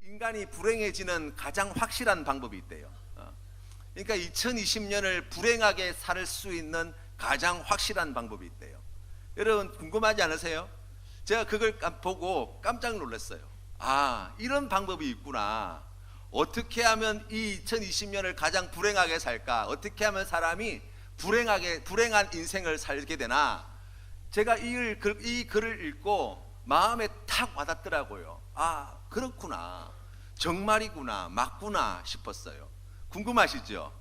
인간이 불행해지는 가장 확실한 방법이 있대요. 그러니까 2020년을 불행하게 살 수 있는 가장 확실한 방법이 있대요. 여러분 궁금하지 않으세요? 제가 그걸 보고 깜짝 놀랐어요. 아, 이런 방법이 있구나. 어떻게 하면 이 2020년을 가장 불행하게 살까? 어떻게 하면 사람이 불행한 인생을 살게 되나? 제가 이 글을 읽고 마음에 탁 와닿더라고요. 아, 그렇구나. 정말이구나. 맞구나 싶었어요. 궁금하시죠?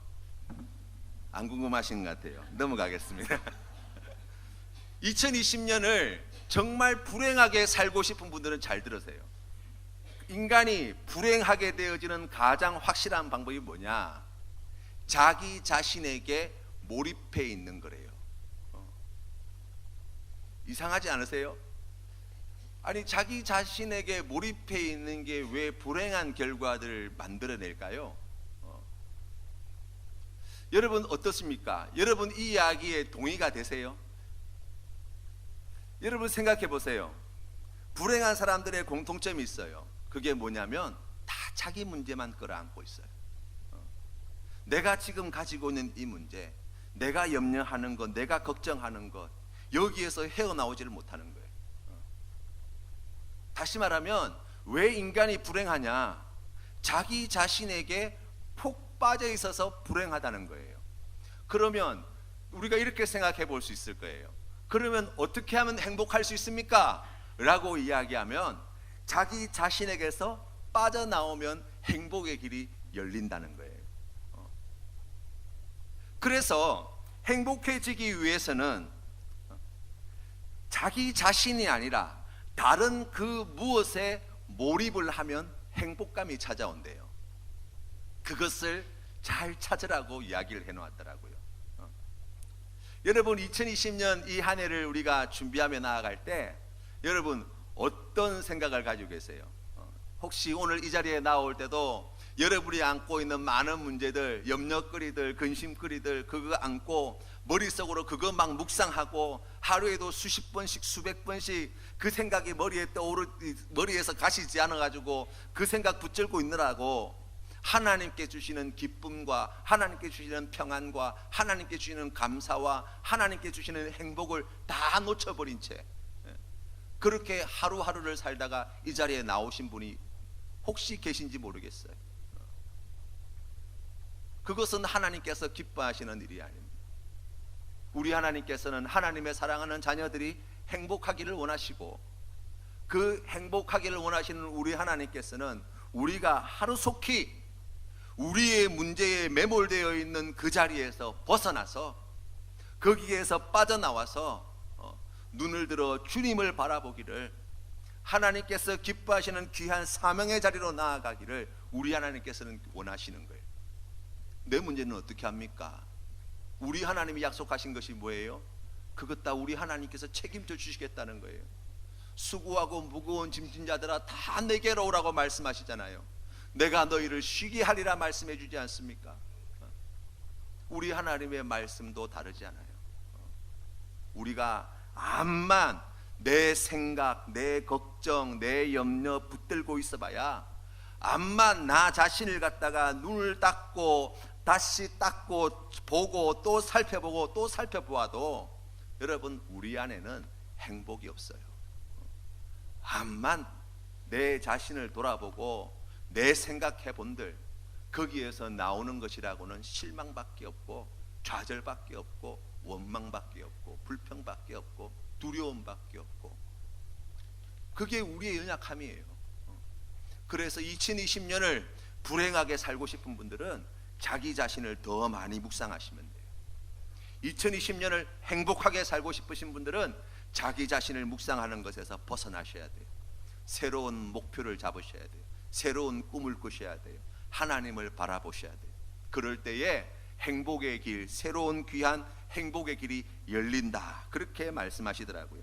안 궁금하신 것 같아요. 넘어가겠습니다. 2020년을 정말 불행하게 살고 싶은 분들은 잘 들으세요. 인간이 불행하게 되어지는 가장 확실한 방법이 뭐냐? 자기 자신에게 몰입해 있는 거래요. 이상하지 않으세요? 아니, 자기 자신에게 몰입해 있는 게 왜 불행한 결과들을 만들어낼까요? 여러분 어떻습니까? 여러분 이 이야기에 동의가 되세요? 여러분 생각해 보세요. 불행한 사람들의 공통점이 있어요. 그게 뭐냐면 다 자기 문제만 끌어안고 있어요. 내가 지금 가지고 있는 이 문제, 내가 염려하는 것, 내가 걱정하는 것, 여기에서 헤어나오지를 못하는 거예요. 다시 말하면 왜 인간이 불행하냐? 자기 자신에게 폭 빠져 있어서 불행하다는 거예요. 그러면 우리가 이렇게 생각해 볼 수 있을 거예요. 그러면 어떻게 하면 행복할 수 있습니까? 라고 이야기하면 자기 자신에게서 빠져나오면 행복의 길이 열린다는 거예요. 그래서 행복해지기 위해서는 자기 자신이 아니라 다른 그 무엇에 몰입을 하면 행복감이 찾아온대요. 그것을 잘 찾으라고 이야기를 해놓았더라고요. 여러분 2020년 이 한 해를 우리가 준비하며 나아갈 때 여러분 어떤 생각을 가지고 계세요? 혹시 오늘 이 자리에 나올 때도 여러분이 안고 있는 많은 문제들, 염려거리들, 근심거리들 그거 안고 머릿속으로 그거 막 묵상하고 하루에도 수십 번씩 수백 번씩 그 생각이 머리에서 가시지 않아가지고 그 생각 붙들고 있느라고 하나님께 주시는 기쁨과 하나님께 주시는 평안과 하나님께 주시는 감사와 하나님께 주시는 행복을 다 놓쳐버린 채 그렇게 하루하루를 살다가 이 자리에 나오신 분이 혹시 계신지 모르겠어요. 그것은 하나님께서 기뻐하시는 일이 아닙니다. 우리 하나님께서는 하나님의 사랑하는 자녀들이 행복하기를 원하시고 그 행복하기를 원하시는 우리 하나님께서는 우리가 하루속히 우리의 문제에 매몰되어 있는 그 자리에서 벗어나서 거기에서 빠져나와서 눈을 들어 주님을 바라보기를 하나님께서 기뻐하시는 귀한 사명의 자리로 나아가기를 우리 하나님께서는 원하시는 거예요. 내 문제는 어떻게 합니까? 우리 하나님이 약속하신 것이 뭐예요? 그것 다 우리 하나님께서 책임져 주시겠다는 거예요. 수고하고 무거운 짐진 자들아 다 내게로 오라고 말씀하시잖아요. 내가 너희를 쉬게 하리라 말씀해 주지 않습니까? 우리 하나님의 말씀도 다르지 않아요. 우리가 암만 내 생각, 내 걱정, 내 염려 붙들고 있어봐야 암만 나 자신을 갖다가 눈을 닦고 다시 닦고 보고 또 살펴보고 또 살펴보아도 여러분 우리 안에는 행복이 없어요. 암만 내 자신을 돌아보고 내 생각해 본들 거기에서 나오는 것이라고는 실망밖에 없고 좌절밖에 없고 원망밖에 없고 불평밖에 없고 두려움밖에 없고 그게 우리의 연약함이에요. 그래서 2020년을 불행하게 살고 싶은 분들은 자기 자신을 더 많이 묵상하시면 돼요. 2020년을 행복하게 살고 싶으신 분들은 자기 자신을 묵상하는 것에서 벗어나셔야 돼요. 새로운 목표를 잡으셔야 돼요. 새로운 꿈을 꾸셔야 돼요. 하나님을 바라보셔야 돼요. 그럴 때에 행복의 길, 새로운 귀한 행복의 길이 열린다 그렇게 말씀하시더라고요.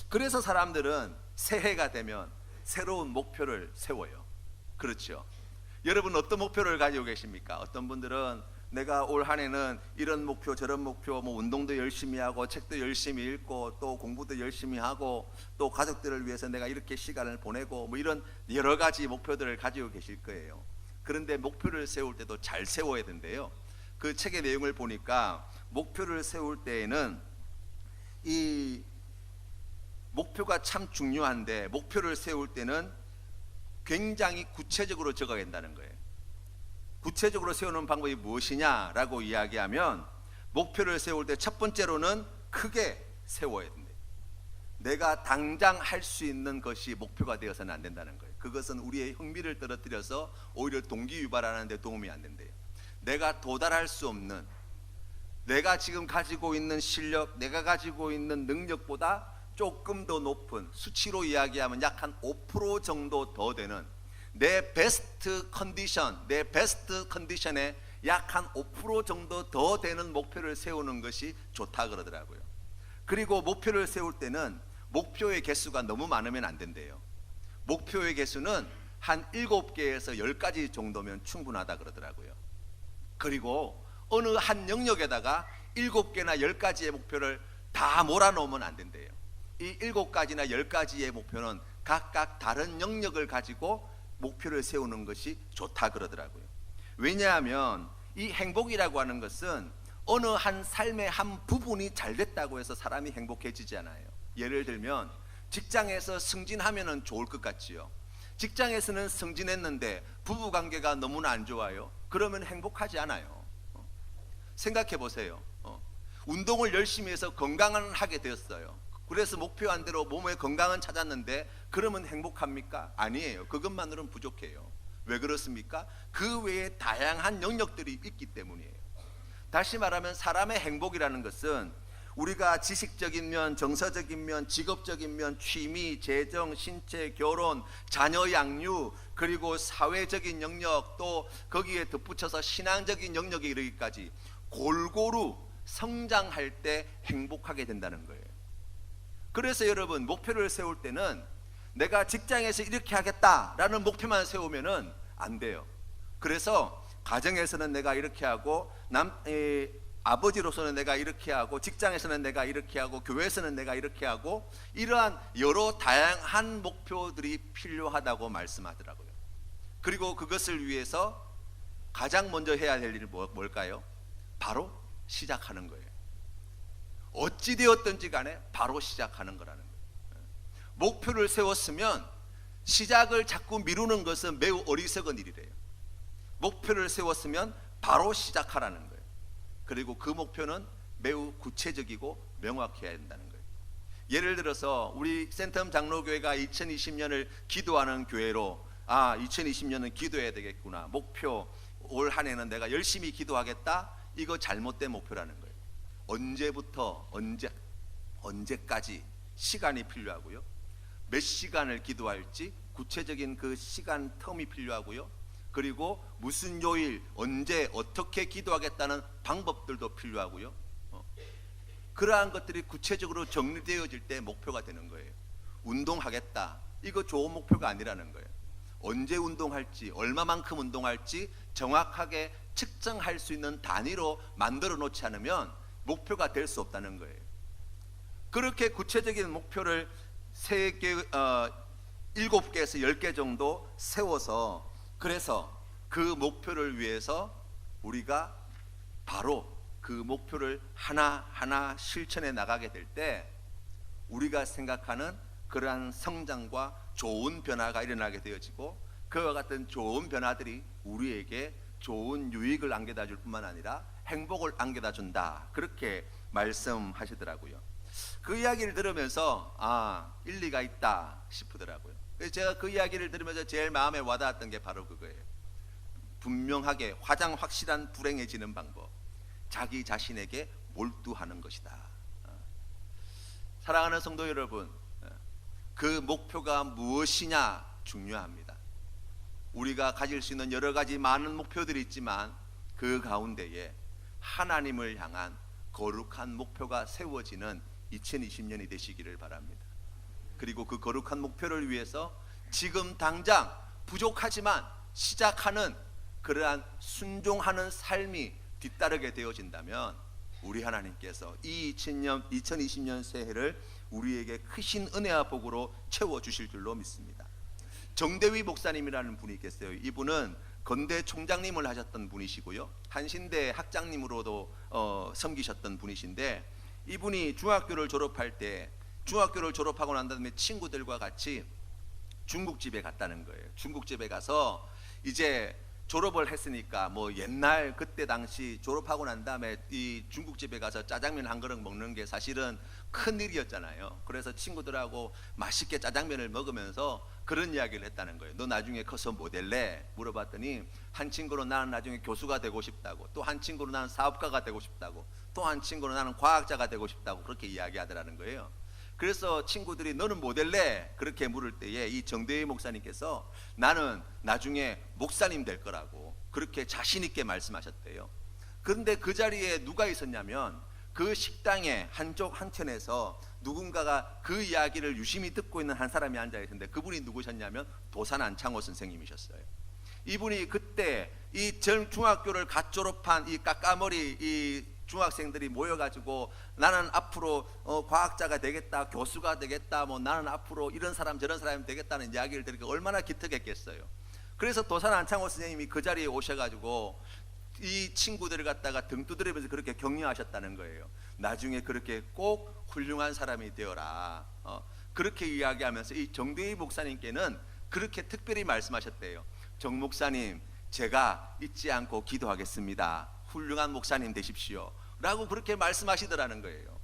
그래서 사람들은 새해가 되면 새로운 목표를 세워요. 그렇죠? 여러분 어떤 목표를 가지고 계십니까? 어떤 분들은 내가 올 한 해는 이런 목표 저런 목표, 뭐 운동도 열심히 하고 책도 열심히 읽고 또 공부도 열심히 하고 또 가족들을 위해서 내가 이렇게 시간을 보내고 뭐 이런 여러 가지 목표들을 가지고 계실 거예요. 그런데 목표를 세울 때도 잘 세워야 된대요. 그 책의 내용을 보니까 목표를 세울 때에는 이 목표가 참 중요한데, 목표를 세울 때는 굉장히 구체적으로 적어야 된다는 거예요. 구체적으로 세우는 방법이 무엇이냐라고 이야기하면, 목표를 세울 때 첫 번째로는 크게 세워야 된대요. 내가 당장 할 수 있는 것이 목표가 되어서는 안 된다는 거예요. 그것은 우리의 흥미를 떨어뜨려서 오히려 동기 유발하는 데 도움이 안 된대요. 내가 도달할 수 없는, 내가 지금 가지고 있는 실력, 내가 가지고 있는 능력보다 조금 더 높은, 수치로 이야기하면 약 한 5% 정도 더 되는 내 베스트 컨디션, 내 베스트 컨디션에 약 한 5% 정도 더 되는 목표를 세우는 것이 좋다 그러더라고요. 그리고 목표를 세울 때는 목표의 개수가 너무 많으면 안 된대요. 목표의 개수는 한 7개에서 10가지 정도면 충분하다 그러더라고요. 그리고 어느 한 영역에다가 7개나 10가지의 목표를 다 몰아넣으면 안 된대요. 이 7가지나 10가지의 목표는 각각 다른 영역을 가지고 목표를 세우는 것이 좋다 그러더라고요. 왜냐하면 이 행복이라고 하는 것은 어느 한 삶의 한 부분이 잘 됐다고 해서 사람이 행복해지지 않아요. 예를 들면 직장에서 승진하면 좋을 것 같지요. 직장에서는 승진했는데 부부관계가 너무나 안 좋아요. 그러면 행복하지 않아요. 생각해 보세요. 운동을 열심히 해서 건강은 하게 되었어요. 그래서 목표한 대로 몸의 건강은 찾았는데 그러면 행복합니까? 아니에요. 그것만으로는 부족해요. 왜 그렇습니까? 그 외에 다양한 영역들이 있기 때문이에요. 다시 말하면 사람의 행복이라는 것은 우리가 지식적인 면, 정서적인 면, 직업적인 면, 취미, 재정, 신체, 결혼, 자녀 양육, 그리고 사회적인 영역, 또 거기에 덧붙여서 신앙적인 영역에 이르기까지 골고루 성장할 때 행복하게 된다는 거예요. 그래서 여러분, 목표를 세울 때는 내가 직장에서 이렇게 하겠다라는 목표만 세우면은 안 돼요. 그래서 가정에서는 내가 이렇게 하고, 아버지로서는 내가 이렇게 하고, 직장에서는 내가 이렇게 하고, 교회에서는 내가 이렇게 하고, 이러한 여러 다양한 목표들이 필요하다고 말씀하더라고요. 그리고 그것을 위해서 가장 먼저 해야 될 일이 뭘까요? 바로 시작하는 거예요. 어찌 되었든지 간에 바로 시작하는 거라는 거예요. 목표를 세웠으면 시작을 자꾸 미루는 것은 매우 어리석은 일이래요. 목표를 세웠으면 바로 시작하라는 거예요. 그리고 그 목표는 매우 구체적이고 명확해야 된다는 거예요. 예를 들어서 우리 센텀 장로교회가 2020년을 기도하는 교회로, 2020년은 기도해야 되겠구나, 목표 올 한 해는 내가 열심히 기도하겠다, 이거 잘못된 목표라는 거예요. 언제부터 언제까지 시간이 필요하고요, 몇 시간을 기도할지 구체적인 그 시간 텀이 필요하고요, 그리고 무슨 요일 언제 어떻게 기도하겠다는 방법들도 필요하고요. 그러한 것들이 구체적으로 정리되어질 때 목표가 되는 거예요. 운동하겠다, 이거 좋은 목표가 아니라는 거예요. 언제 운동할지, 얼마만큼 운동할지 정확하게 측정할 수 있는 단위로 만들어 놓지 않으면 목표가 될 수 없다는 거예요. 그렇게 구체적인 목표를 7개에서 10개 정도 세워서, 그래서 그 목표를 위해서 우리가 바로 그 목표를 하나하나 실천해 나가게 될 때 우리가 생각하는 그러한 성장과 좋은 변화가 일어나게 되어지고, 그와 같은 좋은 변화들이 우리에게 좋은 유익을 안겨다 줄 뿐만 아니라 행복을 안겨다 준다, 그렇게 말씀하시더라고요. 그 이야기를 들으면서 일리가 있다 싶더라고요. 그래서 제가 그 이야기를 들으면서 제일 마음에 와닿았던 게 바로 그거예요. 분명하게 가장 확실한 불행해지는 방법, 자기 자신에게 몰두하는 것이다. 사랑하는 성도 여러분, 그 목표가 무엇이냐 중요합니다. 우리가 가질 수 있는 여러 가지 많은 목표들이 있지만 그 가운데에 하나님을 향한 거룩한 목표가 세워지는 2020년이 되시기를 바랍니다. 그리고 그 거룩한 목표를 위해서 지금 당장 부족하지만 시작하는 그러한 순종하는 삶이 뒤따르게 되어진다면 우리 하나님께서 이 2020년 새해를 우리에게 크신 은혜와 복으로 채워주실 줄로 믿습니다. 정대위 목사님이라는 분이 계세요. 이분은 건대 총장님을 하셨던 분이시고요, 한신대 학장님으로도 섬기셨던 분이신데, 이분이 중학교를 졸업하고 난 다음에 친구들과 같이 중국집에 갔다는 거예요. 중국집에 가서 이제 졸업을 했으니까 뭐 옛날 그때 당시 졸업하고 난 다음에 이 중국집에 가서 짜장면 한 그릇 먹는 게 사실은 큰 일이었잖아요. 그래서 친구들하고 맛있게 짜장면을 먹으면서 그런 이야기를 했다는 거예요. 너 나중에 커서 뭐 될래? 물어봤더니 한 친구는 나는 나중에 교수가 되고 싶다고, 또 한 친구는 나는 사업가가 되고 싶다고, 또 한 친구는 나는 과학자가 되고 싶다고 그렇게 이야기하더라는 거예요. 그래서 친구들이 너는 뭐 될래? 그렇게 물을 때에 이 정대희 목사님께서 나는 나중에 목사님 될 거라고 그렇게 자신 있게 말씀하셨대요. 그런데 그 자리에 누가 있었냐면 그 식당의 한쪽 한켠에서 누군가가 그 이야기를 유심히 듣고 있는 한 사람이 앉아 있는데, 그분이 누구셨냐면 도산 안창호 선생님이셨어요. 이분이 그때 이 중학교를 갓 졸업한 이 까까머리 이 중학생들이 모여가지고 나는 앞으로 과학자가 되겠다, 교수가 되겠다, 뭐 나는 앞으로 이런 사람 저런 사람이 되겠다는 이야기를 들으니까 얼마나 기특했겠어요. 그래서 도산 안창호 선생님이 그 자리에 오셔가지고 이 친구들을 갖다가 등 두드리면서 그렇게 격려하셨다는 거예요. 나중에 그렇게 꼭 훌륭한 사람이 되어라, 그렇게 이야기하면서 이 정대희 목사님께는 그렇게 특별히 말씀하셨대요. 정 목사님, 제가 잊지 않고 기도하겠습니다. 훌륭한 목사님 되십시오 라고 그렇게 말씀하시더라는 거예요.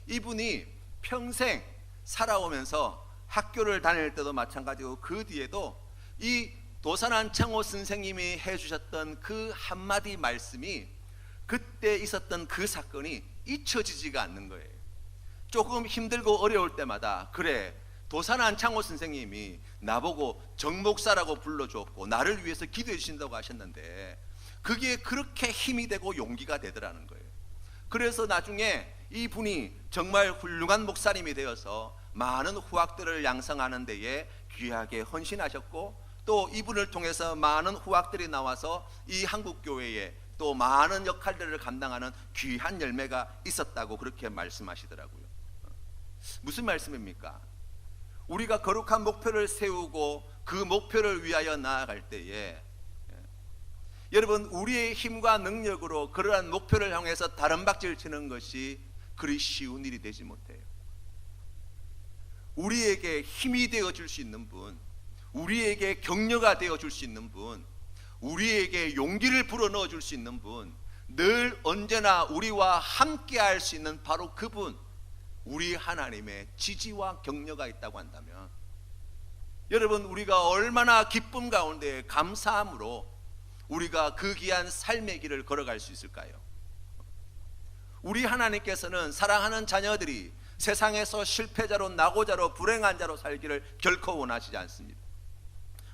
이분이 평생 살아오면서 학교를 다닐 때도 마찬가지고 그 뒤에도 이 도산 안창호 선생님이 해주셨던 그 한마디 말씀이, 그때 있었던 그 사건이 잊혀지지가 않는 거예요. 조금 힘들고 어려울 때마다 그래, 도산 안창호 선생님이 나보고 정목사라고 불러줬고 나를 위해서 기도해 주신다고 하셨는데 그게 그렇게 힘이 되고 용기가 되더라는 거예요. 그래서 나중에 이분이 정말 훌륭한 목사님이 되어서 많은 후학들을 양성하는 데에 귀하게 헌신하셨고, 또 이분을 통해서 많은 후학들이 나와서 이 한국교회에 또 많은 역할들을 감당하는 귀한 열매가 있었다고 그렇게 말씀하시더라고요. 무슨 말씀입니까? 우리가 거룩한 목표를 세우고 그 목표를 위하여 나아갈 때에 여러분, 우리의 힘과 능력으로 그러한 목표를 향해서 다른 박질 치는 것이 그리 쉬운 일이 되지 못해요. 우리에게 힘이 되어 줄 수 있는 분, 우리에게 격려가 되어 줄 수 있는 분, 우리에게 용기를 불어넣어 줄 수 있는 분, 늘 언제나 우리와 함께 할 수 있는 바로 그분, 우리 하나님의 지지와 격려가 있다고 한다면 여러분, 우리가 얼마나 기쁨 가운데 감사함으로 우리가 그 귀한 삶의 길을 걸어갈 수 있을까요? 우리 하나님께서는 사랑하는 자녀들이 세상에서 실패자로, 낙오자로, 불행한 자로 살기를 결코 원하시지 않습니다.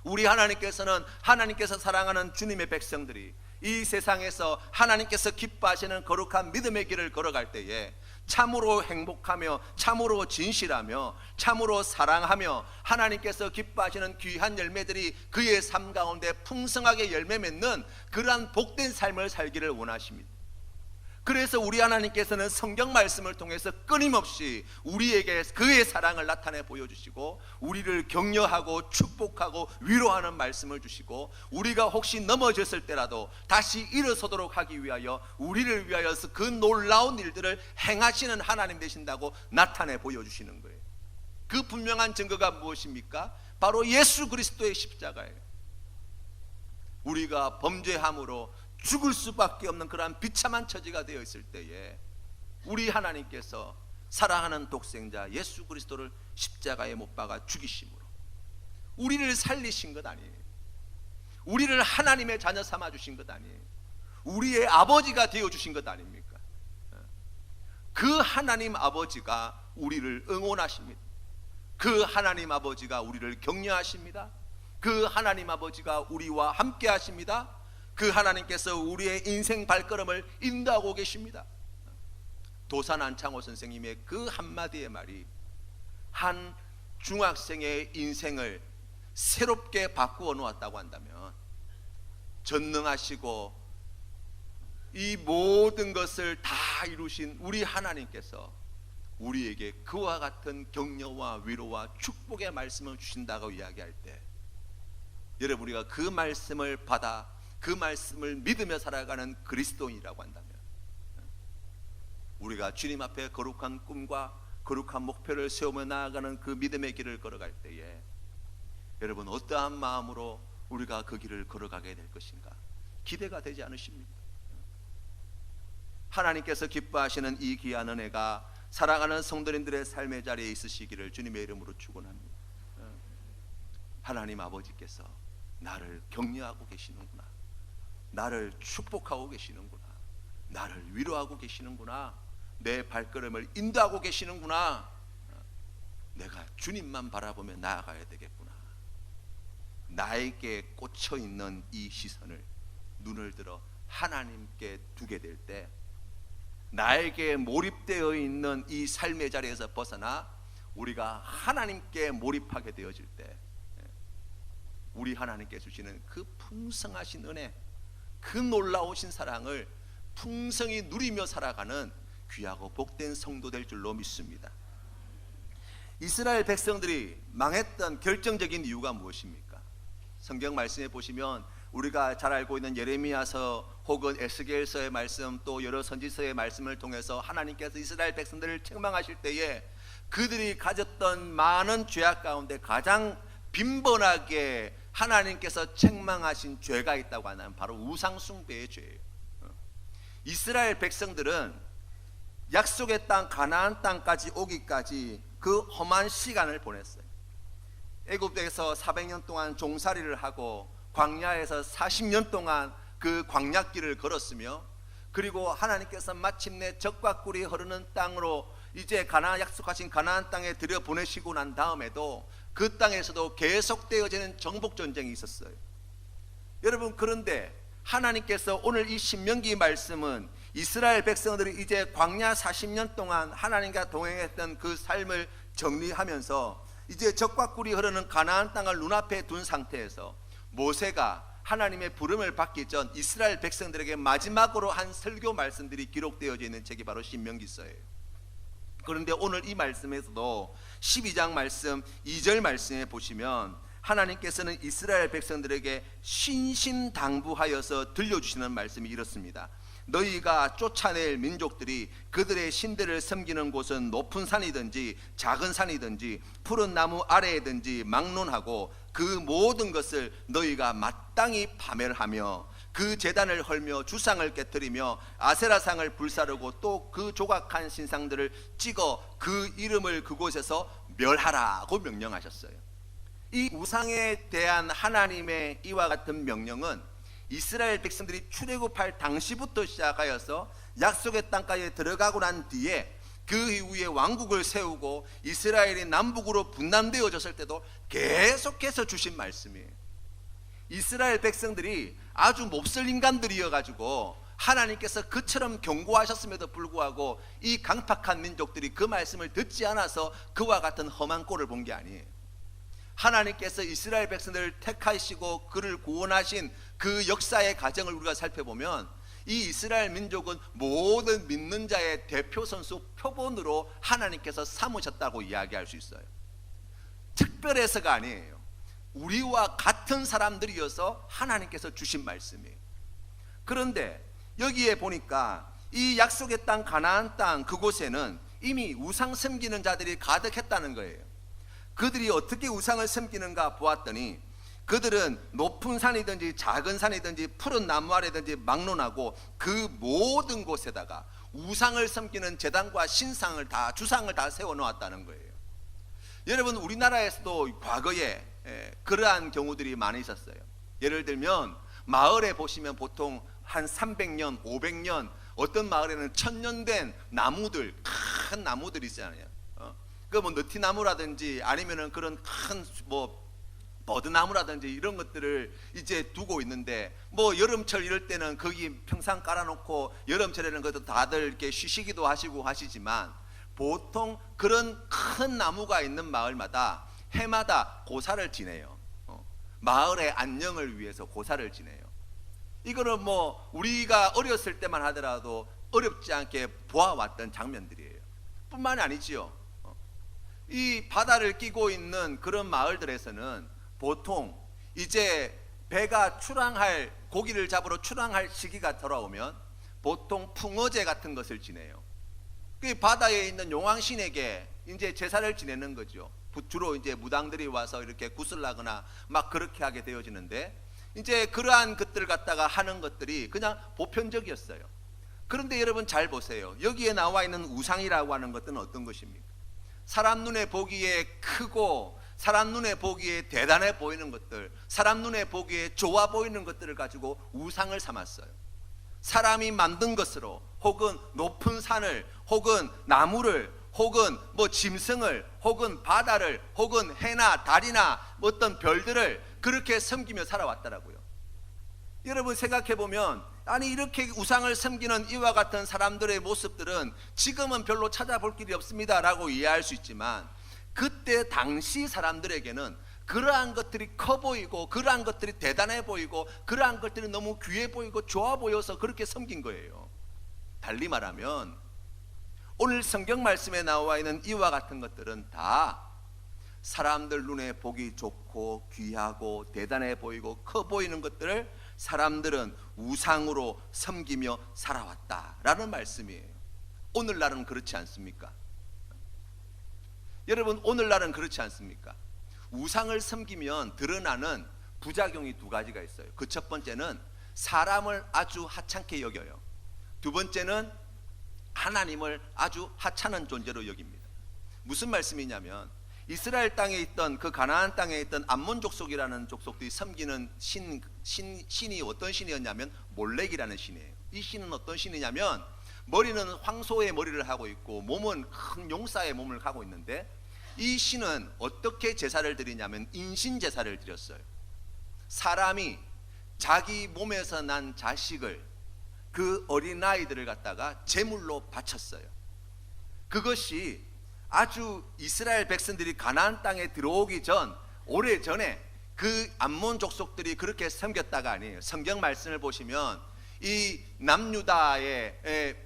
우리 하나님께서는 하나님께서 사랑하는 주님의 백성들이 이 세상에서 하나님께서 기뻐하시는 거룩한 믿음의 길을 걸어갈 때에 참으로 행복하며 참으로 진실하며 참으로 사랑하며 하나님께서 기뻐하시는 귀한 열매들이 그의 삶 가운데 풍성하게 열매 맺는 그러한 복된 삶을 살기를 원하십니다. 그래서 우리 하나님께서는 성경 말씀을 통해서 끊임없이 우리에게 그의 사랑을 나타내 보여주시고 우리를 격려하고 축복하고 위로하는 말씀을 주시고, 우리가 혹시 넘어졌을 때라도 다시 일어서도록 하기 위하여 우리를 위하여서 그 놀라운 일들을 행하시는 하나님 되신다고 나타내 보여주시는 거예요. 그 분명한 증거가 무엇입니까? 바로 예수 그리스도의 십자가예요. 우리가 범죄함으로 죽을 수밖에 없는 그러한 비참한 처지가 되어 있을 때에 우리 하나님께서 사랑하는 독생자 예수 그리스도를 십자가에 못 박아 죽이심으로 우리를 살리신 것 아니에요. 우리를 하나님의 자녀 삼아 주신 것 아니에요. 우리의 아버지가 되어 주신 것 아닙니까? 그 하나님 아버지가 우리를 응원하십니다. 그 하나님 아버지가 우리를 격려하십니다. 그 하나님 아버지가 우리와 함께 하십니다. 그 하나님께서 우리의 인생 발걸음을 인도하고 계십니다. 도산 안창호 선생님의 그 한마디의 말이 한 중학생의 인생을 새롭게 바꾸어 놓았다고 한다면, 전능하시고 이 모든 것을 다 이루신 우리 하나님께서 우리에게 그와 같은 격려와 위로와 축복의 말씀을 주신다고 이야기할 때, 여러분 우리가 그 말씀을 받아 그 말씀을 믿으며 살아가는 그리스도인이라고 한다면, 우리가 주님 앞에 거룩한 꿈과 거룩한 목표를 세우며 나아가는 그 믿음의 길을 걸어갈 때에, 여러분 어떠한 마음으로 우리가 그 길을 걸어가게 될 것인가 기대가 되지 않으십니까? 하나님께서 기뻐하시는 이 귀한 은혜가 사랑하는 성도님들의 삶의 자리에 있으시기를 주님의 이름으로 축원합니다. 하나님 아버지께서 나를 격려하고 계시는구나, 나를 축복하고 계시는구나, 나를 위로하고 계시는구나, 내 발걸음을 인도하고 계시는구나, 내가 주님만 바라보며 나아가야 되겠구나, 나에게 꽂혀있는 이 시선을, 눈을 들어 하나님께 두게 될 때, 나에게 몰입되어 있는 이 삶의 자리에서 벗어나 우리가 하나님께 몰입하게 되어질 때, 우리 하나님께 주시는 그 풍성하신 은혜, 그 놀라우신 사랑을 풍성히 누리며 살아가는 귀하고 복된 성도 될 줄로 믿습니다. 이스라엘 백성들이 망했던 결정적인 이유가 무엇입니까? 성경 말씀에 보시면 우리가 잘 알고 있는 예레미야서 혹은 에스겔서의 말씀, 또 여러 선지서의 말씀을 통해서 하나님께서 이스라엘 백성들을 책망하실 때에 그들이 가졌던 많은 죄악 가운데 가장 빈번하게 하나님께서 책망하신 죄가 있다고 하는 바로 우상 숭배의 죄예요. 이스라엘 백성들은 약속의 땅 가나안 땅까지 오기까지 그 험한 시간을 보냈어요. 애굽에서 400년 동안 종살이를 하고 광야에서 40년 동안 그 광야길을 걸었으며, 그리고 하나님께서 마침내 젖과 꿀이 흐르는 땅으로 이제 약속하신 가나안 땅에 들여보내시고 난 다음에도 그 땅에서도 계속되어지는 정복 전쟁이 있었어요. 여러분, 그런데 하나님께서 오늘 이 신명기 말씀은 이스라엘 백성들이 이제 광야 40년 동안 하나님과 동행했던 그 삶을 정리하면서 이제 젖과 꿀이 흐르는 가나안 땅을 눈앞에 둔 상태에서 모세가 하나님의 부름을 받기 전 이스라엘 백성들에게 마지막으로 한 설교 말씀들이 기록되어져 있는 책이 바로 신명기서예요. 그런데 오늘 이 말씀에서도 12장 말씀 2절 말씀에 보시면 하나님께서는 이스라엘 백성들에게 신신당부하여서 들려주시는 말씀이 이렇습니다. 너희가 쫓아낼 민족들이 그들의 신들을 섬기는 곳은 높은 산이든지 작은 산이든지 푸른 나무 아래이든지 막론하고 그 모든 것을 너희가 마땅히 파멸하며 그 제단을 헐며 주상을 깨뜨리며 아세라상을 불사르고 또 그 조각한 신상들을 찍어 그 이름을 그곳에서 멸하라고 명령하셨어요. 이 우상에 대한 하나님의 이와 같은 명령은 이스라엘 백성들이 출애굽할 당시부터 시작하여서 약속의 땅까지 들어가고 난 뒤에 그 이후에 왕국을 세우고 이스라엘이 남북으로 분단되어졌을 때도 계속해서 주신 말씀이에요. 이스라엘 백성들이 아주 몹쓸 인간들이어 가지고 하나님께서 그처럼 경고하셨음에도 불구하고 이 강팍한 민족들이 그 말씀을 듣지 않아서 그와 같은 험한 꼴을 본 게 아니에요. 하나님께서 이스라엘 백성들을 택하시고 그를 구원하신 그 역사의 과정을 우리가 살펴보면 이 이스라엘 민족은 모든 믿는 자의 대표 선수 표본으로 하나님께서 삼으셨다고 이야기할 수 있어요. 특별해서가 아니에요. 우리와 같은 사람들이어서 하나님께서 주신 말씀이에요. 그런데 여기에 보니까 이 약속의 땅 가나안 땅 그곳에는 이미 우상 섬기는 자들이 가득했다는 거예요. 그들이 어떻게 우상을 섬기는가 보았더니 그들은 높은 산이든지 작은 산이든지 푸른 나무 아래든지 막론하고 그 모든 곳에다가 우상을 섬기는 제단과 신상을 다 주상을 다 세워놓았다는 거예요. 여러분, 우리나라에서도 과거에 그러한 경우들이 많이 있었어요. 예를 들면 마을에 보시면 보통 한 300년, 500년, 어떤 마을에는 1000년 된 나무들, 큰 나무들이 있잖아요. 그 뭐 느티나무라든지 아니면은 그런 큰 뭐 버드나무라든지 이런 것들을 이제 두고 있는데, 뭐 여름철 이럴 때는 거기 평상 깔아놓고 여름철에는 그것도 다들 이렇게 쉬시기도 하시고 하시지만 보통 그런 큰 나무가 있는 마을마다 해마다 고사를 지내요. 마을의 안녕을 위해서 고사를 지내요. 이거는 뭐 우리가 어렸을 때만 하더라도 어렵지 않게 보아왔던 장면들이에요. 뿐만이 아니지요. 이 바다를 끼고 있는 그런 마을들에서는 보통 이제 배가 출항할, 고기를 잡으러 출항할 시기가 돌아오면 보통 풍어제 같은 것을 지내요. 그 바다에 있는 용왕신에게 이제 제사를 지내는 거죠. 주로 이제 무당들이 와서 이렇게 구슬하거나 막 그렇게 하게 되어지는데, 이제 그러한 것들을 갖다가 하는 것들이 그냥 보편적이었어요. 그런데 여러분 잘 보세요. 여기에 나와 있는 우상이라고 하는 것들은 어떤 것입니까? 사람 눈에 보기에 크고 사람 눈에 보기에 대단해 보이는 것들, 사람 눈에 보기에 좋아 보이는 것들을 가지고 우상을 삼았어요. 사람이 만든 것으로, 혹은 높은 산을, 혹은 나무를, 혹은 뭐 짐승을, 혹은 바다를, 혹은 해나 달이나 어떤 별들을 그렇게 섬기며 살아왔더라고요. 여러분 생각해 보면, 아니 이렇게 우상을 섬기는 이와 같은 사람들의 모습들은 지금은 별로 찾아볼 길이 없습니다 라고 이해할 수 있지만, 그때 당시 사람들에게는 그러한 것들이 커 보이고, 그러한 것들이 대단해 보이고, 그러한 것들이 너무 귀해 보이고 좋아 보여서 그렇게 섬긴 거예요. 달리 말하면 오늘 성경 말씀에 나와 있는 이와 같은 것들은 다 사람들 눈에 보기 좋고 귀하고 대단해 보이고 커 보이는 것들을 사람들은 우상으로 섬기며 살아왔다라는 말씀이에요. 오늘날은 그렇지 않습니까? 여러분 오늘날은 그렇지 않습니까? 우상을 섬기면 드러나는 부작용이 두 가지가 있어요. 그 첫 번째는 사람을 아주 하찮게 여겨요. 두 번째는 하나님을 아주 하찮은 존재로 여깁니다. 무슨 말씀이냐면, 이스라엘 땅에 있던 그 가나안 땅에 있던 암몬 족속이라는 족속들이 섬기는 신이 어떤 신이었냐면 몰렉이라는 신이에요. 이 신은 어떤 신이냐면, 머리는 황소의 머리를 하고 있고 몸은 큰 용사의 몸을 하고 있는데, 이 신은 어떻게 제사를 드리냐면 인신 제사를 드렸어요. 사람이 자기 몸에서 난 자식을, 그 어린아이들을 갖다가 제물로 바쳤어요. 그것이 아주 이스라엘 백성들이 가나안 땅에 들어오기 전, 오래전에 그 암몬 족속들이 그렇게 섬겼다가 아니에요. 성경 말씀을 보시면 이 남유다의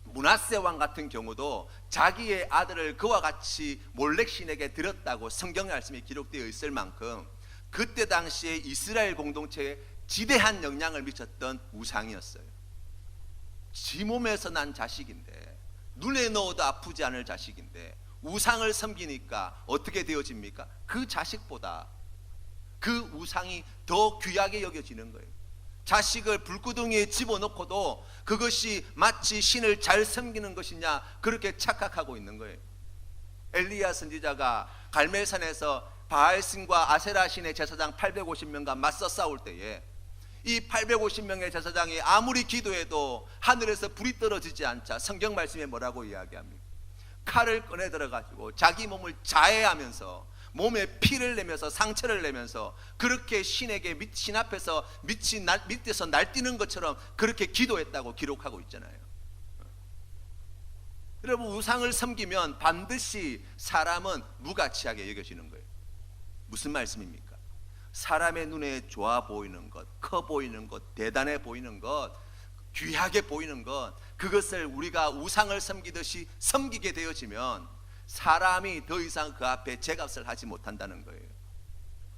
므낫세 왕 같은 경우도 자기의 아들을 그와 같이 몰렉 신에게 드렸다고 성경 말씀에 기록되어 있을 만큼 그때 당시에 이스라엘 공동체에 지대한 영향을 미쳤던 우상이었어요. 지 몸에서 난 자식인데, 눈에 넣어도 아프지 않을 자식인데 우상을 섬기니까 어떻게 되어집니까? 그 자식보다 그 우상이 더 귀하게 여겨지는 거예요. 자식을 불구덩이에 집어넣고도 그것이 마치 신을 잘 섬기는 것이냐 그렇게 착각하고 있는 거예요. 엘리야 선지자가 갈멜산에서 바알신과 아세라 신의 제사장 850명과 맞서 싸울 때에 이 850명의 제사장이 아무리 기도해도 하늘에서 불이 떨어지지 않자 성경 말씀에 뭐라고 이야기합니까? 칼을 꺼내 들어가지고 자기 몸을 자해하면서 몸에 피를 내면서 상처를 내면서 그렇게 신에게 신 앞에서 밑에서 날뛰는 것처럼 그렇게 기도했다고 기록하고 있잖아요. 여러분 우상을 섬기면 반드시 사람은 무가치하게 여겨지는 거예요. 무슨 말씀입니까? 사람의 눈에 좋아 보이는 것, 커 보이는 것, 대단해 보이는 것, 귀하게 보이는 것, 그것을 우리가 우상을 섬기듯이 섬기게 되어지면 사람이 더 이상 그 앞에 제값을 하지 못한다는 거예요.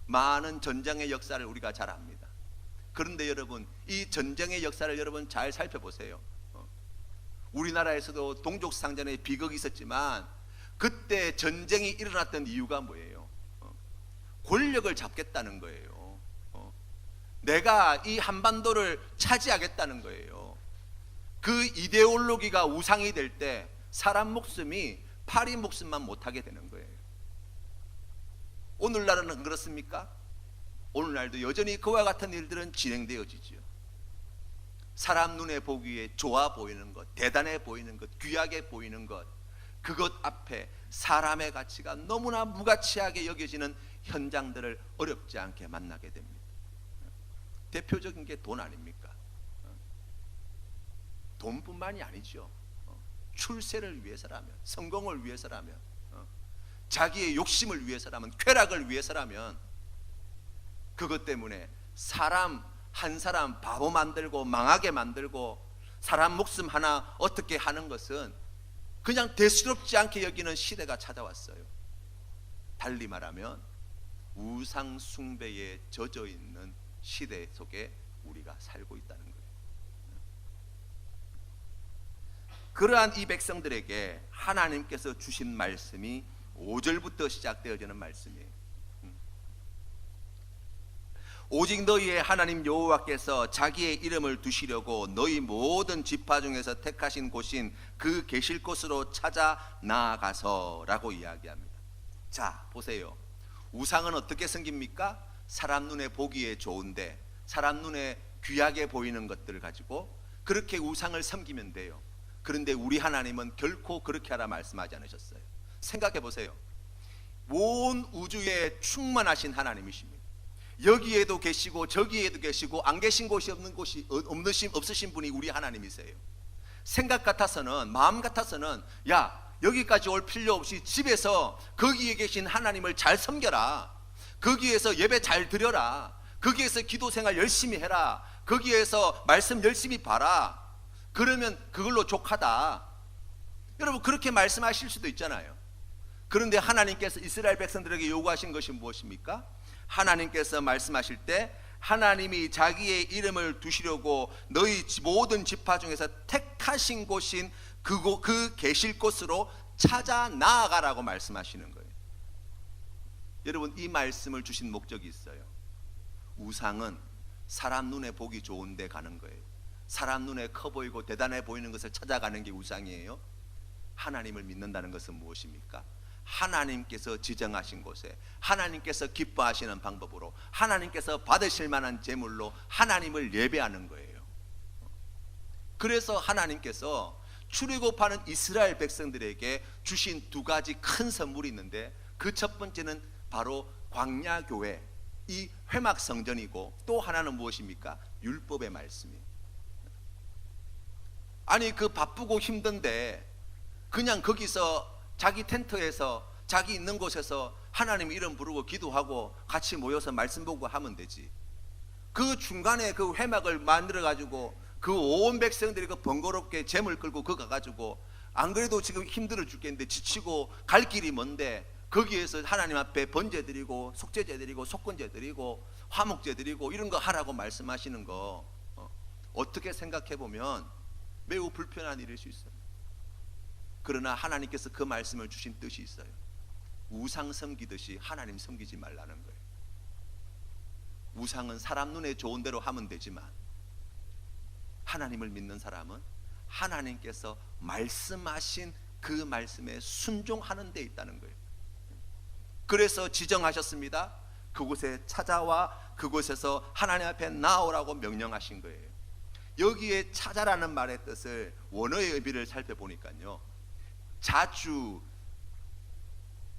많은 전쟁의 역사를 우리가 잘 압니다. 그런데 여러분 이 전쟁의 역사를 여러분 잘 살펴보세요. 우리나라에서도 동족상전의 비극이 있었지만 그때 전쟁이 일어났던 이유가 뭐예요? 권력을 잡겠다는 거예요. 내가 이 한반도를 차지하겠다는 거예요. 그 이데올로기가 우상이 될 때 사람 목숨이 파리 목숨만 못하게 되는 거예요. 오늘날은 그렇습니까? 오늘날도 여전히 그와 같은 일들은 진행되어지죠. 사람 눈에 보기에 좋아 보이는 것, 대단해 보이는 것, 귀하게 보이는 것, 그것 앞에 사람의 가치가 너무나 무가치하게 여겨지는 현장들을 어렵지 않게 만나게 됩니다. 대표적인 게 돈 아닙니까? 돈뿐만이 아니죠. 출세를 위해서라면, 성공을 위해서라면, 자기의 욕심을 위해서라면, 쾌락을 위해서라면 그것 때문에 사람 한 사람 바보 만들고 망하게 만들고 사람 목숨 하나 어떻게 하는 것은 그냥 대수롭지 않게 여기는 시대가 찾아왔어요. 달리 말하면 우상 숭배에 젖어 있는 시대 속에 우리가 살고 있다는 거예요. 그러한 이 백성들에게 하나님께서 주신 말씀이 5절부터 시작되어지는 말씀이에요. 오직 너희의 하나님 여호와께서 자기의 이름을 두시려고 너희 모든 지파 중에서 택하신 곳인 그 계실 곳으로 찾아 나아가서라고 이야기합니다. 자, 보세요. 우상은 어떻게 생깁니까? 사람 눈에 보기에 좋은데 사람 눈에 귀하게 보이는 것들을 가지고 그렇게 우상을 섬기면 돼요. 그런데 우리 하나님은 결코 그렇게 하라 말씀하지 않으셨어요. 생각해 보세요. 온 우주에 충만하신 하나님이십니다. 여기에도 계시고 저기에도 계시고 안 계신 곳이 없으신 분이 우리 하나님이세요. 생각 같아서는, 마음 같아서는 야, 여기까지 올 필요 없이 집에서 거기에 계신 하나님을 잘 섬겨라, 거기에서 예배 잘 드려라, 거기에서 기도 생활 열심히 해라, 거기에서 말씀 열심히 봐라, 그러면 그걸로 족하다. 여러분 그렇게 말씀하실 수도 있잖아요. 그런데 하나님께서 이스라엘 백성들에게 요구하신 것이 무엇입니까? 하나님께서 말씀하실 때 하나님이 자기의 이름을 두시려고 너희 모든 지파 중에서 택하신 곳인 그 계실 곳으로 찾아 나아가라고 말씀하시는 거예요. 여러분 이 말씀을 주신 목적이 있어요. 우상은 사람 눈에 보기 좋은 데 가는 거예요. 사람 눈에 커 보이고 대단해 보이는 것을 찾아가는 게 우상이에요. 하나님을 믿는다는 것은 무엇입니까? 하나님께서 지정하신 곳에 하나님께서 기뻐하시는 방법으로 하나님께서 받으실 만한 제물로 하나님을 예배하는 거예요. 그래서 하나님께서 출애굽하는 이스라엘 백성들에게 주신 두 가지 큰 선물이 있는데 그 첫 번째는 바로 광야교회, 이 회막성전이고 또 하나는 무엇입니까? 율법의 말씀이에요. 아니 그 바쁘고 힘든데 그냥 거기서 자기 텐트에서 자기 있는 곳에서 하나님 이름 부르고 기도하고 같이 모여서 말씀 보고 하면 되지. 그 중간에 그 회막을 만들어 가지고 그 온 백성들이 그 번거롭게 재물 끌고 그 가가지고 안 그래도 지금 힘들어 죽겠는데 지치고 갈 길이 먼데 거기에서 하나님 앞에 번제 드리고 속죄제 드리고 속건제 드리고 화목제 드리고 이런 거 하라고 말씀하시는 거 어떻게 생각해 보면 매우 불편한 일일 수 있어요. 그러나 하나님께서 그 말씀을 주신 뜻이 있어요. 우상 섬기듯이 하나님 섬기지 말라는 거예요. 우상은 사람 눈에 좋은 대로 하면 되지만 하나님을 믿는 사람은 하나님께서 말씀하신 그 말씀에 순종하는 데 있다는 거예요. 그래서 지정하셨습니다. 그곳에 찾아와 그곳에서 하나님 앞에 나오라고 명령하신 거예요. 여기에 찾아라는 말의 뜻을 원어의 의미를 살펴보니까요, 자주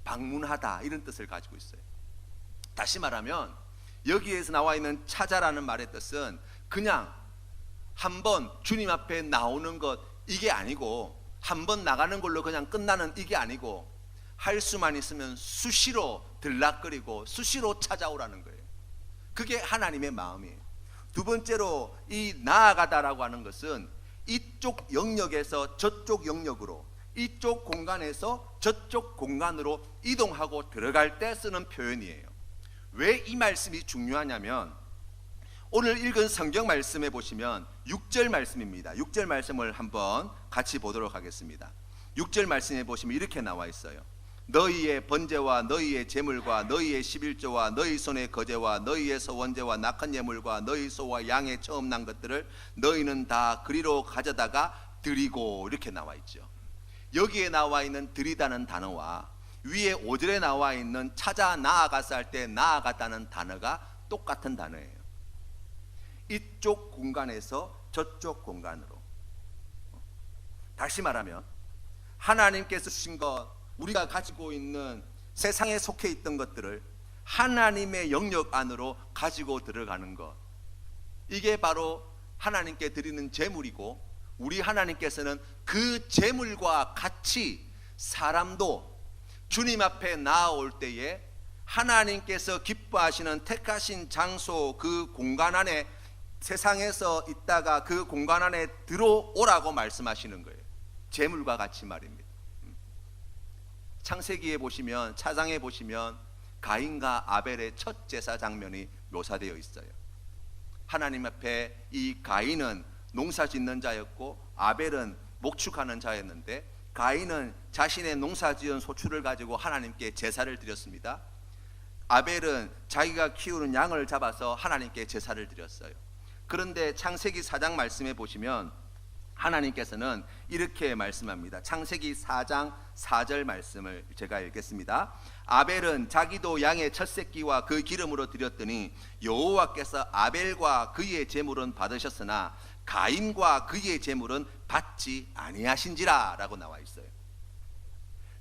방문하다 이런 뜻을 가지고 있어요. 다시 말하면 여기에서 나와 있는 찾아라는 말의 뜻은 그냥 한번 주님 앞에 나오는 것 이게 아니고, 한번 나가는 걸로 그냥 끝나는 이게 아니고, 할 수만 있으면 수시로 들락거리고 수시로 찾아오라는 거예요. 그게 하나님의 마음이에요. 두 번째로 이 나아가다라고 하는 것은 이쪽 영역에서 저쪽 영역으로, 이쪽 공간에서 저쪽 공간으로 이동하고 들어갈 때 쓰는 표현이에요. 왜 이 말씀이 중요하냐면 오늘 읽은 성경 말씀에 보시면 6절 말씀입니다. 6절 말씀을 한번 같이 보도록 하겠습니다. 6절 말씀에 보시면 이렇게 나와 있어요. 너희의 번제와 너희의 제물과 너희의 11조와 너희 손의 거제와 너희의 소원제와 낙한 예물과 너희 소와 양의 처음 난 것들을 너희는 다 그리로 가져다가 드리고, 이렇게 나와 있죠. 여기에 나와 있는 드리다는 단어와 위에 5절에 나와 있는 찾아 나아가서 할 때 나아갔다는 단어가 똑같은 단어예요. 이쪽 공간에서 저쪽 공간으로. 다시 말하면 하나님께서 주신 것, 우리가 가지고 있는 세상에 속해 있던 것들을 하나님의 영역 안으로 가지고 들어가는 것, 이게 바로 하나님께 드리는 제물이고, 우리 하나님께서는 그 제물과 같이 사람도 주님 앞에 나아올 때에 하나님께서 기뻐하시는 택하신 장소, 그 공간 안에 세상에서 있다가 그 공간 안에 들어오라고 말씀하시는 거예요. 재물과 같이 말입니다. 창세기에 보시면, 차장에 보시면 가인과 아벨의 첫 제사 장면이 묘사되어 있어요. 하나님 앞에 이 가인은 농사 짓는 자였고 아벨은 목축하는 자였는데, 가인은 자신의 농사 지은 소출을 가지고 하나님께 제사를 드렸습니다. 아벨은 자기가 키우는 양을 잡아서 하나님께 제사를 드렸어요. 그런데 창세기 4장 말씀에 보시면 하나님께서는 이렇게 말씀합니다. 창세기 4장 4절 말씀을 제가 읽겠습니다. 아벨은 자기도 양의 첫 새끼와 그 기름으로 드렸더니 여호와께서 아벨과 그의 제물은 받으셨으나 가인과 그의 제물은 받지 아니하신지라 라고 나와 있어요.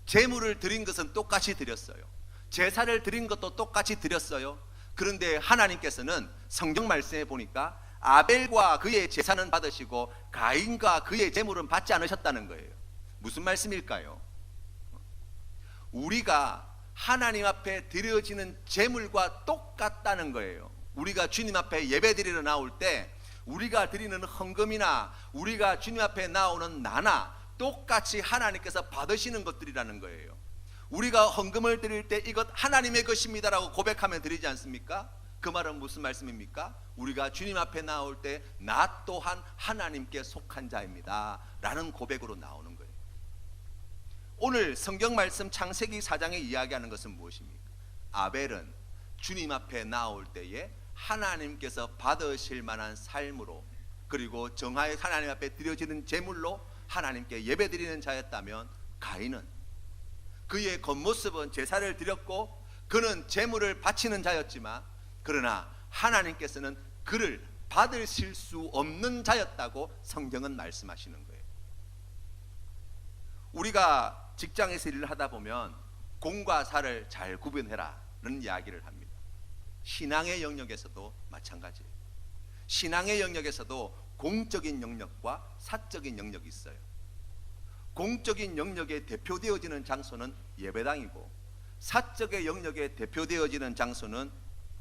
제물을 드린 것은 똑같이 드렸어요. 제사를 드린 것도 똑같이 드렸어요. 그런데 하나님께서는 성경 말씀에 보니까 아벨과 그의 제사는 받으시고 가인과 그의 제물은 받지 않으셨다는 거예요. 무슨 말씀일까요? 우리가 하나님 앞에 드려지는 제물과 똑같다는 거예요. 우리가 주님 앞에 예배드리러 나올 때 우리가 드리는 헌금이나 우리가 주님 앞에 나오는 나나 똑같이 하나님께서 받으시는 것들이라는 거예요. 우리가 헌금을 드릴 때 이것 하나님의 것입니다라고 고백하면 드리지 않습니까? 그 말은 무슨 말씀입니까? 우리가 주님 앞에 나올 때 나 또한 하나님께 속한 자입니다 라는 고백으로 나오는 거예요. 오늘 성경 말씀 창세기 4장에 이야기하는 것은 무엇입니까? 아벨은 주님 앞에 나올 때에 하나님께서 받으실 만한 삶으로, 그리고 정하여 하나님 앞에 드려지는 제물로 하나님께 예배드리는 자였다면, 가인은 그의 겉모습은 제사를 드렸고 그는 제물을 바치는 자였지만, 그러나 하나님께서는 그를 받으실 수 없는 자였다고 성경은 말씀하시는 거예요. 우리가 직장에서 일을 하다 보면 공과 사를 잘 구분해라는 이야기를 합니다. 신앙의 영역에서도 마찬가지예요. 신앙의 영역에서도 공적인 영역과 사적인 영역이 있어요. 공적인 영역에 대표되어지는 장소는 예배당이고, 사적의 영역에 대표되어지는 장소는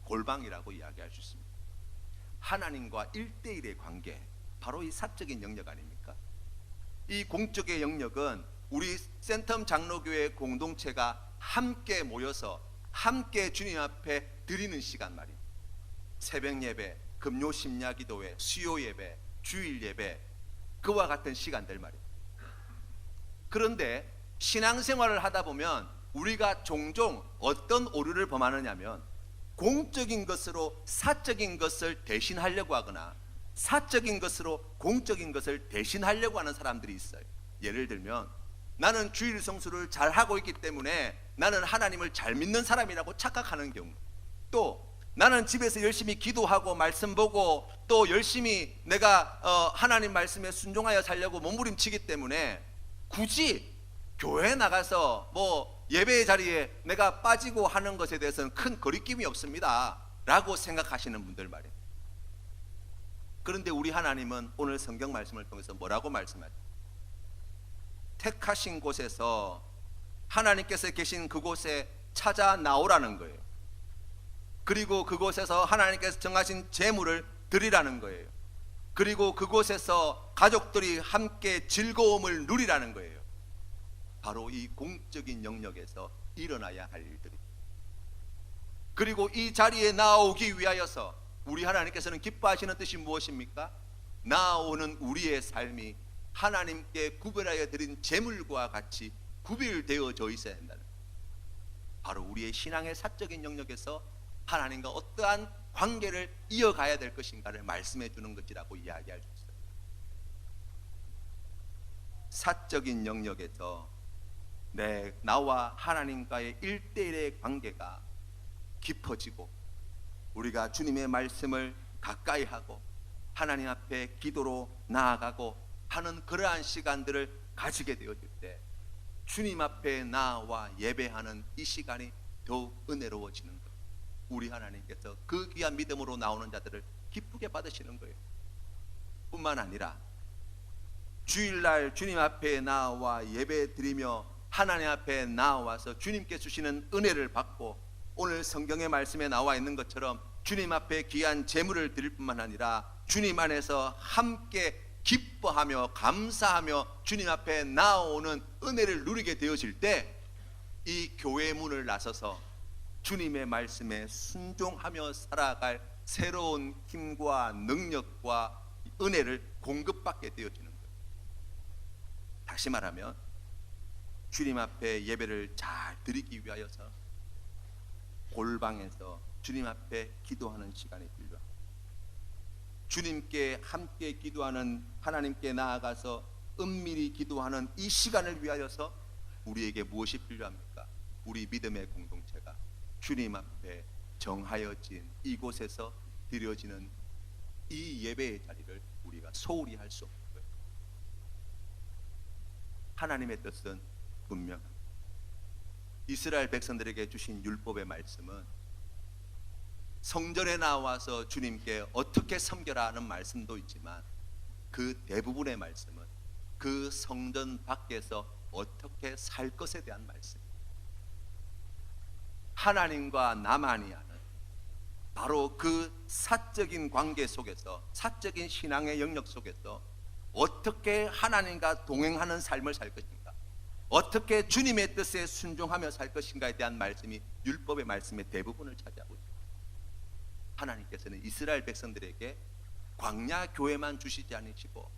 골방이라고 이야기할 수 있습니다. 하나님과 1대1의 관계, 바로 이 사적인 영역 아닙니까? 이 공적의 영역은 우리 센텀 장로교회 공동체가 함께 모여서 함께 주님 앞에 드리는 시간 말입니다. 새벽 예배, 금요 심야 기도회, 수요 예배, 주일 예배, 그와 같은 시간들 말입니다. 그런데 신앙생활을 하다 보면 우리가 종종 어떤 오류를 범하느냐면, 공적인 것으로 사적인 것을 대신하려고 하거나 사적인 것으로 공적인 것을 대신하려고 하는 사람들이 있어요. 예를 들면, 나는 주일 성수를 잘 하고 있기 때문에 나는 하나님을 잘 믿는 사람이라고 착각하는 경우, 또 나는 집에서 열심히 기도하고 말씀 보고 또 열심히 내가 하나님 말씀에 순종하여 살려고 몸부림치기 때문에 굳이 교회에 나가서 예배의 자리에 내가 빠지고 하는 것에 대해서는 큰 거리낌이 없습니다 라고 생각하시는 분들 말이에요. 그런데 우리 하나님은 오늘 성경 말씀을 통해서 뭐라고 말씀하죠? 택하신 곳에서, 하나님께서 계신 그곳에 찾아 나오라는 거예요. 그리고 그곳에서 하나님께서 정하신 제물을 드리라는 거예요. 그리고 그곳에서 가족들이 함께 즐거움을 누리라는 거예요. 바로 이 공적인 영역에서 일어나야 할 일들이. 그리고 이 자리에 나오기 위하여서 우리 하나님께서는 기뻐하시는 뜻이 무엇입니까? 나오는 우리의 삶이 하나님께 구별하여 드린 제물과 같이 구별되어져 있어야 한다는, 바로 우리의 신앙의 사적인 영역에서 하나님과 어떠한 관계를 이어가야 될 것인가를 말씀해 주는 것이라고 이야기할 수 있어요. 사적인 영역에서 나와 하나님과의 1대1의 관계가 깊어지고, 우리가 주님의 말씀을 가까이 하고 하나님 앞에 기도로 나아가고 하는 그러한 시간들을 가지게 되어질 때, 주님 앞에 나와 예배하는 이 시간이 더욱 은혜로워지는 거예요. 우리 하나님께서 그 귀한 믿음으로 나오는 자들을 기쁘게 받으시는 거예요. 뿐만 아니라 주일날 주님 앞에 나와 예배 드리며 하나님 앞에 나와서 주님께 주시는 은혜를 받고, 오늘 성경의 말씀에 나와 있는 것처럼 주님 앞에 귀한 제물을 드릴 뿐만 아니라 주님 안에서 함께 기뻐하며 감사하며 주님 앞에 나오는 은혜를 누리게 되어질 때 이 교회 문을 나서서 주님의 말씀에 순종하며 살아갈 새로운 힘과 능력과 은혜를 공급받게 되어지는 거예요. 다시 말하면 주님 앞에 예배를 잘 드리기 위하여서 골방에서 주님 앞에 기도하는 시간이 필요합니다. 주님께 함께 기도하는, 하나님께 나아가서 은밀히 기도하는 이 시간을 위하여서 우리에게 무엇이 필요합니까? 우리 믿음의 공동체가 주님 앞에 정하여진 이곳에서 드려지는 이 예배의 자리를 우리가 소홀히 할 수 없는 거예요. 하나님의 뜻은 분명합니다. 이스라엘 백성들에게 주신 율법의 말씀은 성전에 나와서 주님께 어떻게 섬겨라 하는 말씀도 있지만 그 대부분의 말씀은 그 성전 밖에서 어떻게 살 것에 대한 말씀, 하나님과 나만이 아는 바로 그 사적인 관계 속에서, 사적인 신앙의 영역 속에서 어떻게 하나님과 동행하는 삶을 살 것인가, 어떻게 주님의 뜻에 순종하며 살 것인가에 대한 말씀이 율법의 말씀의 대부분을 차지하고 있습니다. 하나님께서는 이스라엘 백성들에게 광야 교회만 주시지 않으시고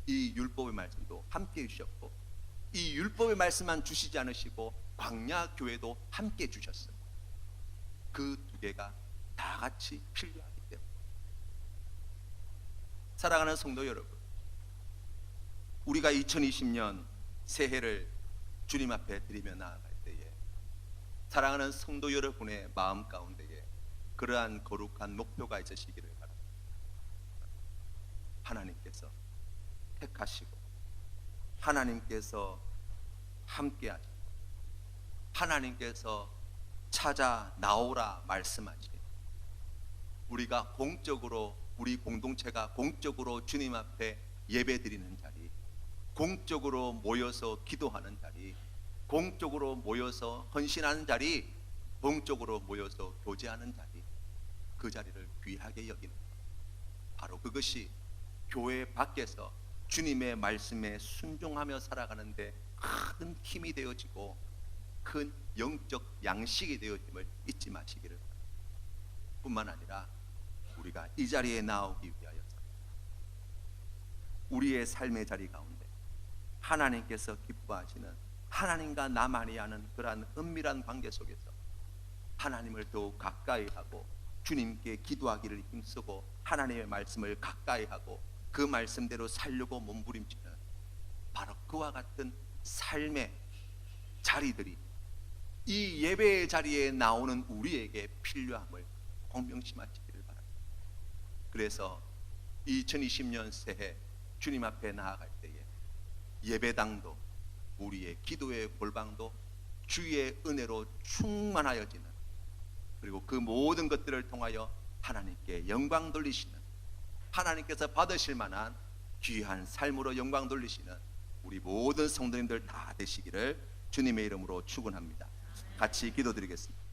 이 율법의 말씀도 함께 해주셨고, 이 율법의 말씀만 주시지 않으시고 광야 교회도 함께 주셨어요. 그 두 개가 다 같이 필요하기 때문에. 사랑하는 성도 여러분, 우리가 2020년 새해를 주님 앞에 드리며 나아갈 때에 사랑하는 성도 여러분의 마음 가운데에 그러한 거룩한 목표가 있으시기를 바랍니다. 하나님께서 택하시고 하나님께서 함께하시고 하나님께서 찾아 나오라 말씀하시, 우리가 공적으로, 우리 공동체가 공적으로 주님 앞에 예배드리는 자리, 공적으로 모여서 기도하는 자리, 공적으로 모여서 헌신하는 자리, 공적으로 모여서 교제하는 자리, 그 자리를 귀하게 여기는 것, 바로 그것이 교회 밖에서 주님의 말씀에 순종하며 살아가는데 큰 힘이 되어지고 큰 영적 양식이 되어짐을 잊지 마시기를 바랍니다. 뿐만 아니라 우리가 이 자리에 나오기 위하여서 우리의 삶의 자리 가운데 하나님께서 기뻐하시는, 하나님과 나만이 아는 그러한 은밀한 관계 속에서 하나님을 더욱 가까이 하고 주님께 기도하기를 힘쓰고 하나님의 말씀을 가까이 하고 그 말씀대로 살려고 몸부림치는 바로 그와 같은 삶의 자리들이 이 예배의 자리에 나오는 우리에게 필요함을 공명심하시기를 바랍니다. 그래서 2020년 새해 주님 앞에 나아갈 때에 예배당도 우리의 기도의 골방도 주의 은혜로 충만하여지는, 그리고 그 모든 것들을 통하여 하나님께 영광 돌리시는, 하나님께서 받으실 만한 귀한 삶으로 영광 돌리시는 우리 모든 성도님들 다 되시기를 주님의 이름으로 축원합니다. 같이 기도드리겠습니다.